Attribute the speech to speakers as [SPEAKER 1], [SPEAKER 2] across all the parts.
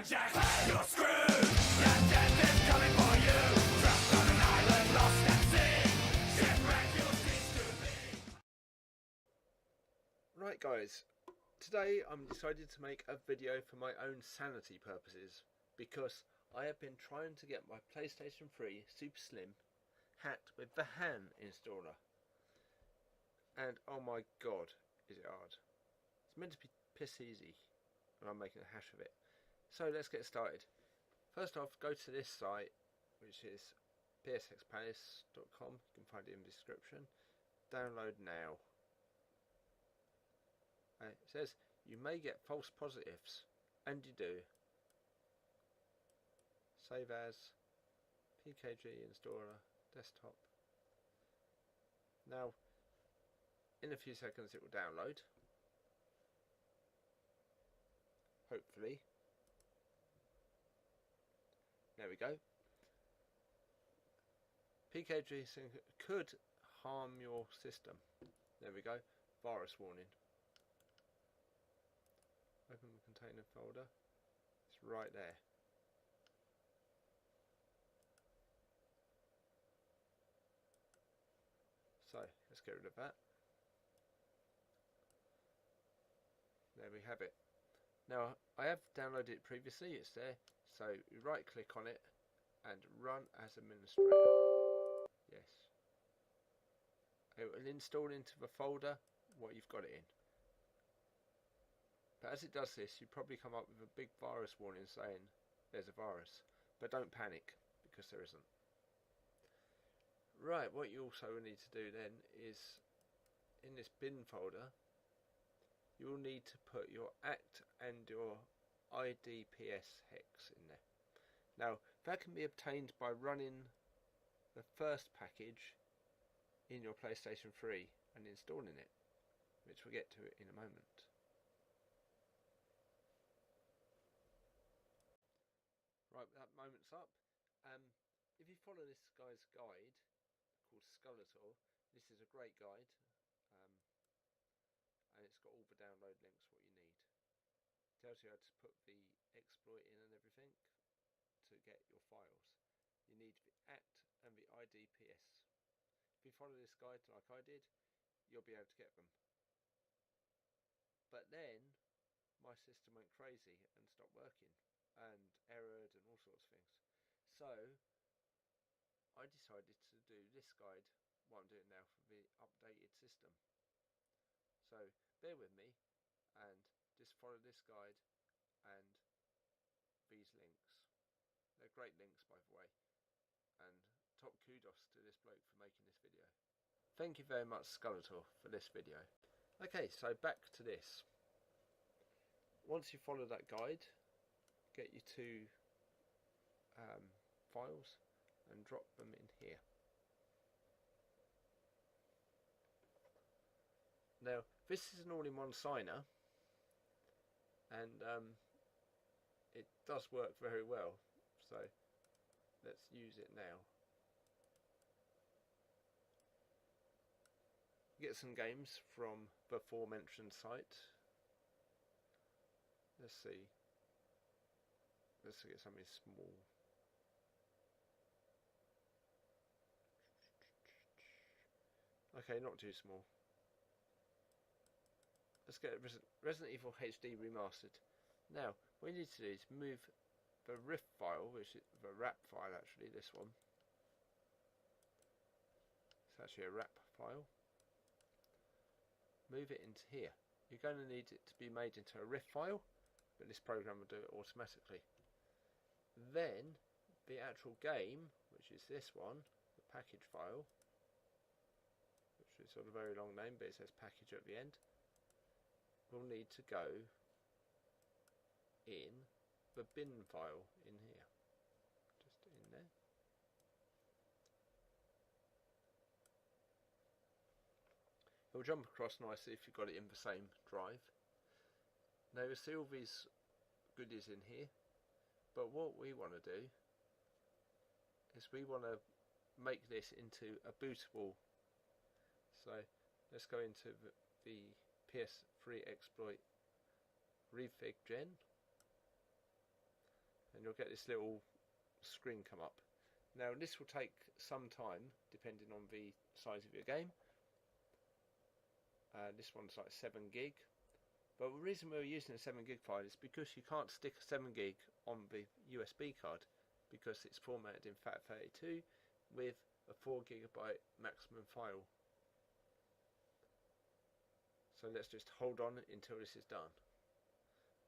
[SPEAKER 1] Jack, you're screwed. Your death is coming for you. Trapped on an island, lost at sea. Shipwreck, you'll cease to be.
[SPEAKER 2] Right guys, today I'm decided to make a video for my own sanity purposes because I have been trying to get my PlayStation 3 Super Slim hacked with the Hah installer, and oh my god is it hard. It's meant to be piss easy and I'm making a hash of it. So let's get started. First off, go to this site, which is psxpalace.com. You can find it in the description. Download now. It says you may get false positives, and you do. Save as PKG installer desktop. Now, in a few seconds it will download. Hopefully. There we go. PKG could harm your system. There we go. Virus warning. Open the container folder. It's right there. So let's get rid of that. There we have it. Now I have downloaded it previously, it's there. So you right click on it and run as administrator. Yes. It will install into the folder what you've got it in. But as it does this, you probably come up with a big virus warning saying there's a virus. But don't panic, because there isn't. Right, what you also need to do then is, in this bin folder, you will need to put your ACT and your IDPS hex in there. Now, that can be obtained by running the first package in your PlayStation 3 and installing it, which we'll get to it in a moment. Right, that moment's up. If you follow this guy's guide called Skullator, this is a great guide, and it's got all the download links what you need. It tells you how to put the exploit in and everything to get your files. You need the ACT and the IDPS. If you follow this guide like I did, you'll be able to get them. But then my system went crazy and stopped working and errored and all sorts of things. So I decided to do this guide, what I'm doing now, for the updated system. So bear with me and just follow this guide and these links. They're great links, by the way, and top kudos to this bloke for making this video. Thank you very much, Skullator, for this video. Okay, so back to this. Once you follow that guide, get your two files and drop them in here. Now this is an all-in-one signer, and it does work very well, so let's use it now. Get some games from the aforementioned site. Let's see. Let's get something small. Okay, not too small. Let's get Resident Evil HD Remastered. Now, what you need to do is move the RIF file, which is the RAP file actually, this one. It's actually a RAP file. Move it into here. You're going to need it to be made into a RIF file, but this program will do it automatically. Then the actual game, which is this one, the package file, which is sort of a very long name, but it says package at the end, will need to go in the bin file in here. Just in there. It will jump across nicely if you've got it in the same drive. Now you'll see all these goodies in here, but what we want to do is we want to make this into a bootable. So let's go into the PS3 exploit refig gen. and you'll get this little screen come up. Now this will take some time depending on the size of your game. This one's like 7 gig, but the reason we're using a 7 gig file is because you can't stick a 7 gig on the USB card because it's formatted in FAT32 with a 4 gigabyte maximum file. So let's just hold on until this is done.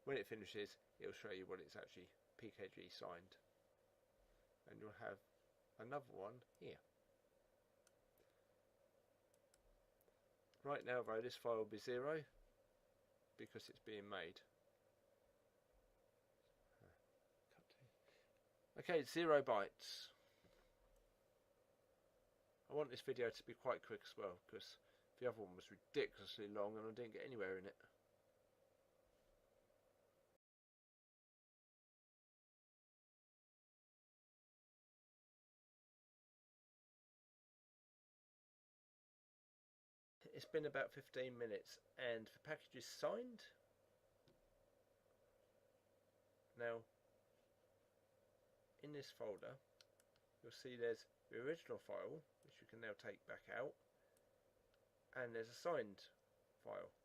[SPEAKER 2] When it finishes, it'll show you what it's actually PKG signed, and you'll have another one here. Right now though, this file will be 0 because it's being made. Okay, 0 bytes. I want this video to be quite quick as well, because the other one was ridiculously long and I didn't get anywhere in it. It's been about 15 minutes and the package is signed. Now, in this folder, you'll see there's the original file, which you can now take back out, and there's a signed file,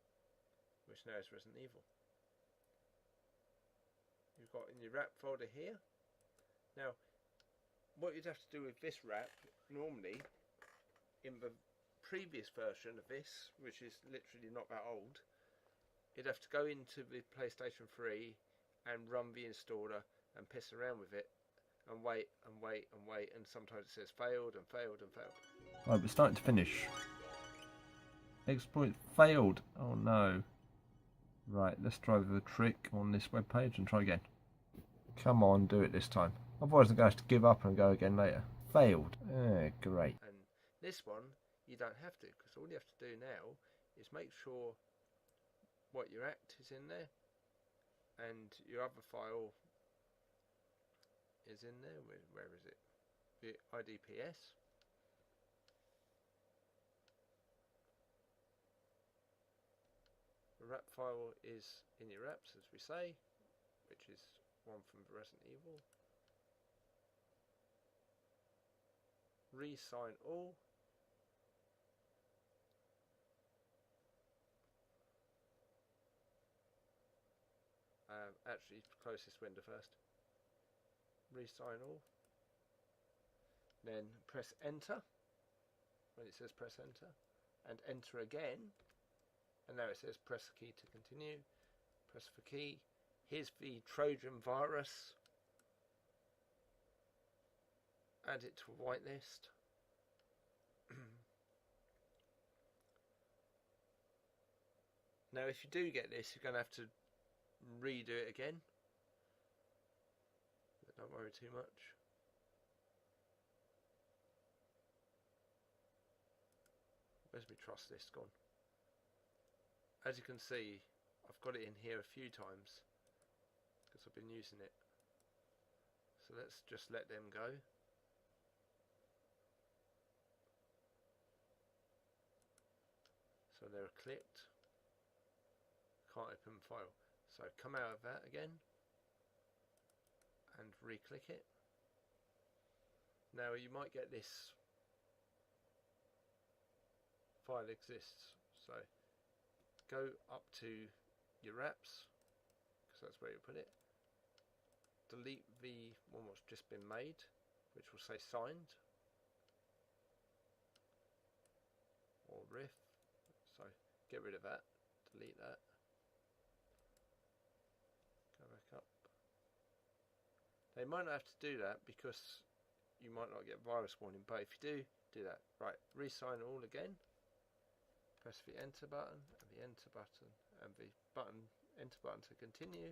[SPEAKER 2] which now is Resident Evil. You've got in your wrap folder here. Now, what you'd have to do with this wrap, normally, in the previous version of this, which is literally not that old, you'd have to go into the PlayStation 3 and run the installer and piss around with it and wait and wait and wait, and sometimes it says failed and failed and failed.
[SPEAKER 3] Right, we're starting to finish. Exploit failed. Oh no. Right, let's try the trick on this web page and try again. Come on, do it this time. Otherwise I'm going to have to give up and go again later. Failed. Great.
[SPEAKER 2] And this one, you don't have to, because all you have to do now is make sure what your act is in there and your other file is in there. Where is it? The IDPS. The wrap file is in your wraps, as we say, which is one from Resident Evil. Re-sign all. Actually, close this window first. Re-sign all. Then press enter when it says press enter, and enter again. And now it says press the key to continue. Press the key. Here's the Trojan virus. Add it to a whitelist. Now if you do get this, you're going to have to redo it again. But don't worry too much. Where's my trust list gone? As you can see, I've got it in here a few times because I've been using it. So let's just let them go. So they're clicked. Can't open file. So come out of that again and re-click it. Now you might get this file exists. So go up to your wraps, because that's where you put it. Delete the one that's just been made, which will say signed or riff. So get rid of that, delete that. Go back up. They might not have to do that because you might not get virus warning, but if you do, do that. Right, re-sign all again. Press the enter button and the enter button and the enter button to continue.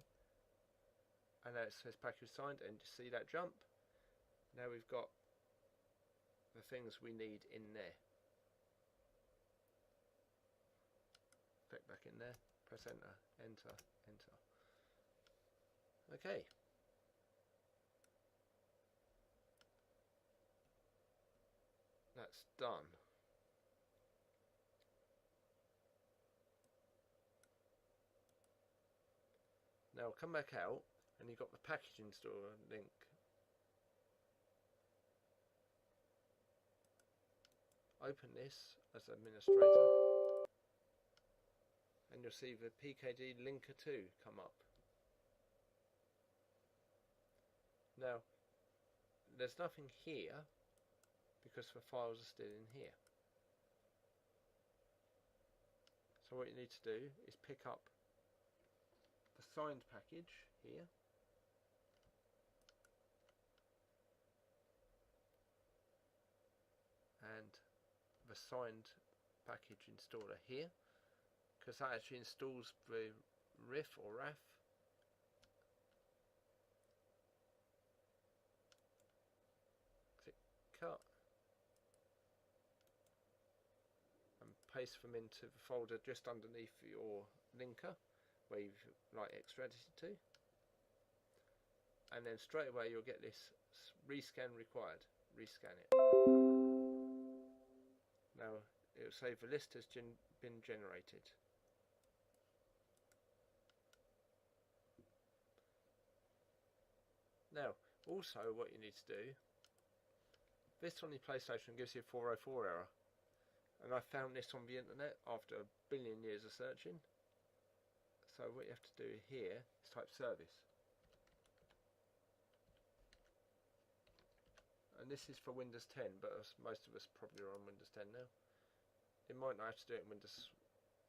[SPEAKER 2] And now it says package signed, and you see that jump. Now we've got the things we need in there. Click back in there, press enter, enter, enter. Okay. That's done. Now come back out and you've got the package installer link. Open this as administrator, and you'll see the PKG Linker V2 come up. Now, there's nothing here because the files are still in here. So what you need to do is pick up the signed package here, and the signed package installer here, because that actually installs the RIF or RAF. Click cut and paste them into the folder just underneath your linker where you've like extracted it to, and then straight away you'll get this rescan required. Rescan it. Now it will say the list has been generated. Now also what you need to do, this on your PlayStation gives you a 404 error, and I found this on the internet after a billion years of searching. So what you have to do here is type service, and this is for Windows 10, but most of us probably are on Windows 10 now. You might not have to do it in Windows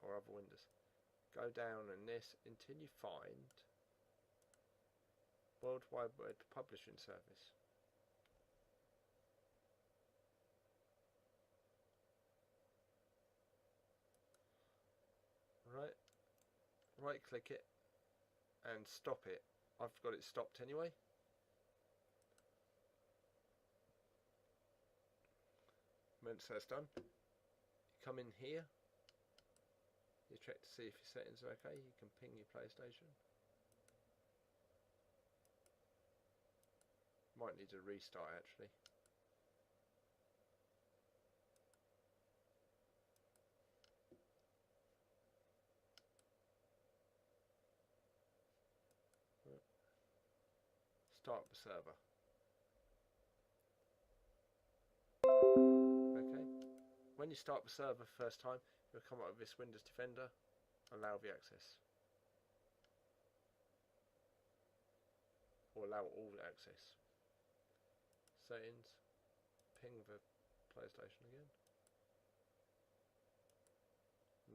[SPEAKER 2] or other Windows. Go down in this until you find World Wide Web Publishing Service. Right click it and stop it. I've got it stopped anyway. Once that's done, you come in here, you check to see if your settings are okay. You can ping your PlayStation. Might need a restart actually. Start the server. Okay. When you start the server first time, you'll come up with this Windows Defender. Allow the access. Or allow all the access. Settings. Ping the PlayStation again.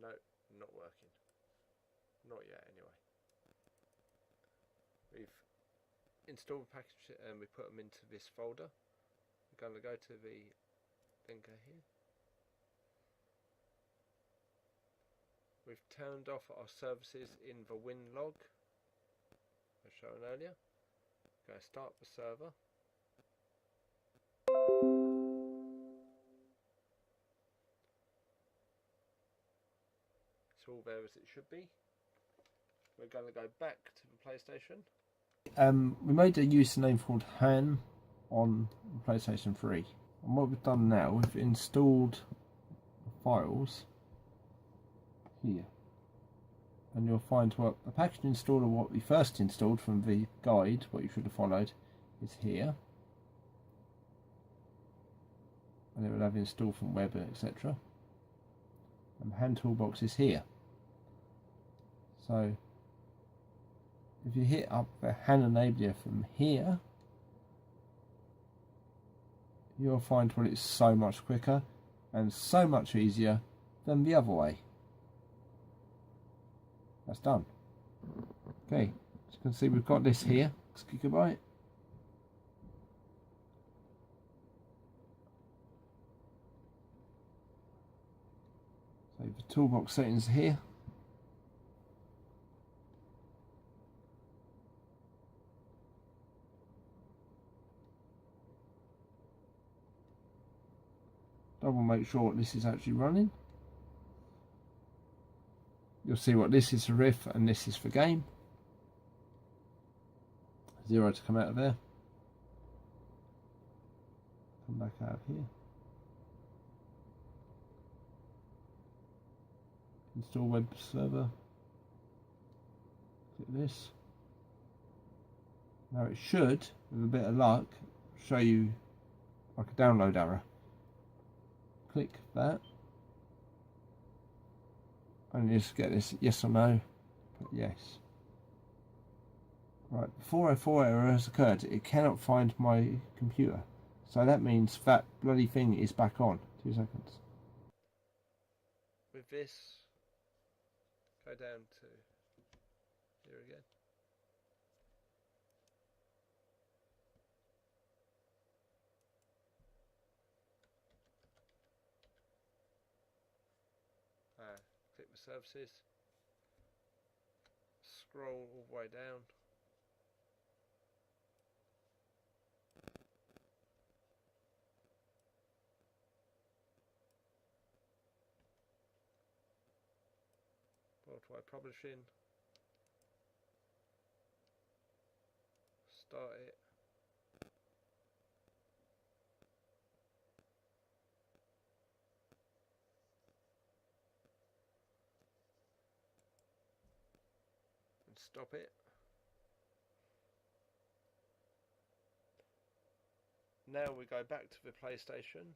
[SPEAKER 2] No, not working. Not yet anyway. We've installed the package and we put them into this folder. We're going to go to the linker here. We've turned off our services in the win log as shown earlier. Go start the server. It's all there as it should be. We're going to go back to the PlayStation.
[SPEAKER 3] We made a username called Han on PlayStation 3, and what we've done now, we've installed the files here, and you'll find what the package installer, what we first installed from the guide, what you should have followed, is here, and it will have installed from web, etc. And Hah Toolbox is here. So if you hit up the Han enabler from here, you'll find what it's so much quicker and so much easier than the other way. That's done. Okay, as you can see, we've got this here, 6 GB. So the toolbox settings here. Double make sure this is actually running. You'll see what this is for RIF and this is for game. 0 to come out of there. Come back out of here. Install web server. Click this. Now it should, with a bit of luck, show you like a download error. Click that. And you just get this yes or no. Put yes. Right, the 404 error has occurred. It cannot find my computer. So that means that bloody thing is back on. 2 seconds.
[SPEAKER 2] With this, go down to here again. Click the services, scroll all the way down. Worldwide Publishing, start it. And stop it. Now we go back to the PlayStation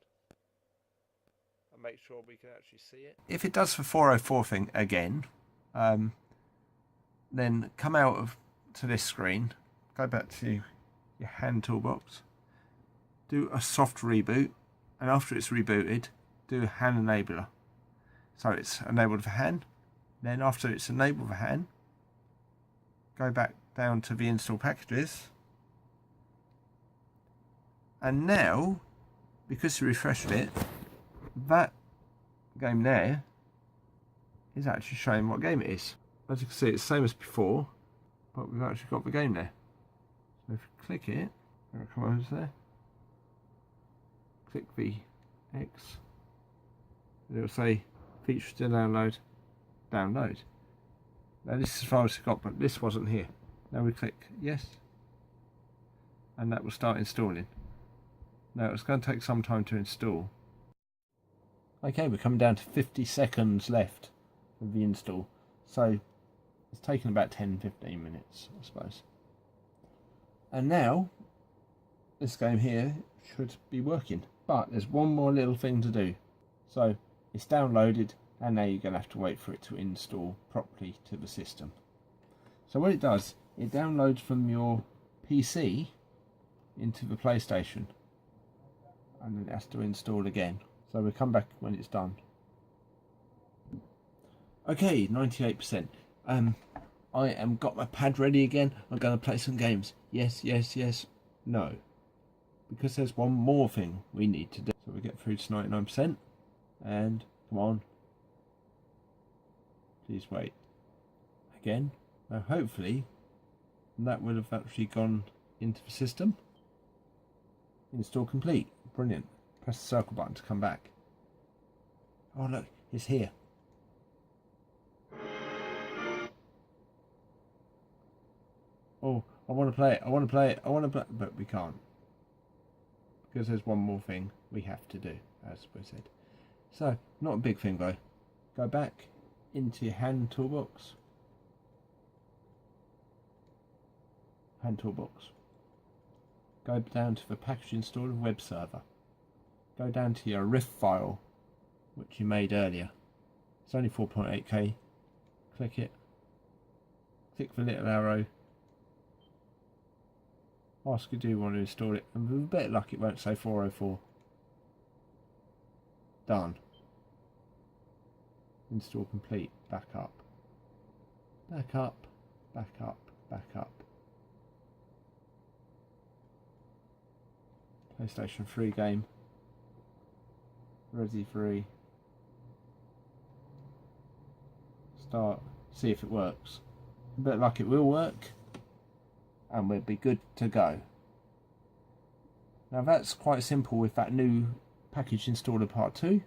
[SPEAKER 2] and make sure we can actually see it. If it does the 404 thing again, then come out of to this screen, go back to your Hah Toolbox, do a soft reboot, and after it's rebooted, do a Hah enabler. So it's enabled for Hah. Then after it's enabled for Hah, go back down to the install packages. And now, because you refreshed it, that game there is actually showing what game it is. As you can see, it's the same as before, but we've actually got the game there. So if you click it, it'll come over there. Click the X, and it'll say features to download, download. Now this is as far as it got, but this wasn't here. Now we click yes, and that will start installing. Now it's going to take some time to install. Okay, we're coming down to 50 seconds left of the install. So it's taken about 10-15 minutes, I suppose. And now this game here should be working. But there's one more little thing to do. So it's downloaded, and now you're going to have to wait for it to install properly to the system. So what it does, it downloads from your PC into the PlayStation, and then it has to install again. So we'll come back when it's done. Okay, 98%. I am got my pad ready again. I'm going to play some games. Yes, yes, yes. No. Because there's one more thing we need to do. So we get through to 99%. And come on. Please wait. Again. Now hopefully that would have actually gone into the system. Install complete. Brilliant. Press the circle button to come back. Oh look, it's here. Oh, I want to play it, I want to play it, I want to play it, but we can't. Because there's one more thing we have to do, as we said. So, not a big thing though. Go back into your Hah Toolbox. Hah Toolbox. Go down to the package installer web server. Go down to your RIF file, which you made earlier. It's only 4.8K. Click it. Click the little arrow. Ask you do you want to install it, and with a bit of luck it won't say 404. Done. Install complete. Back up. Back up. Back up. Back up. PlayStation 3 game. Resi 3. Start. See if it works. A bit of luck it will work, and we'll be good to go. Now that's quite simple with that new package installer part 2,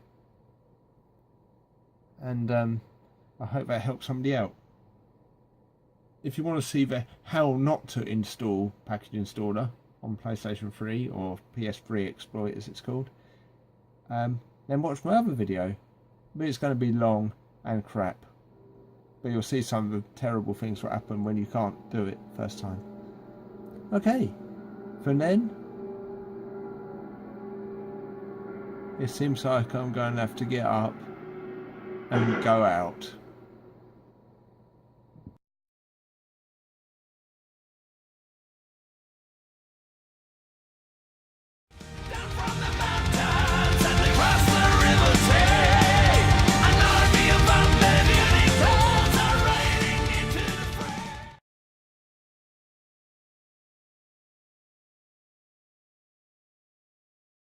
[SPEAKER 2] and I hope that helps somebody out. If you want to see the how not to install package installer on PlayStation 3 or PS3 exploit as it's called, then watch my other video, but it's going to be long and crap, but you'll see some of the terrible things that happen when you can't do it first time.
[SPEAKER 3] Okay, from then it seems like I'm going to have to get up and go out.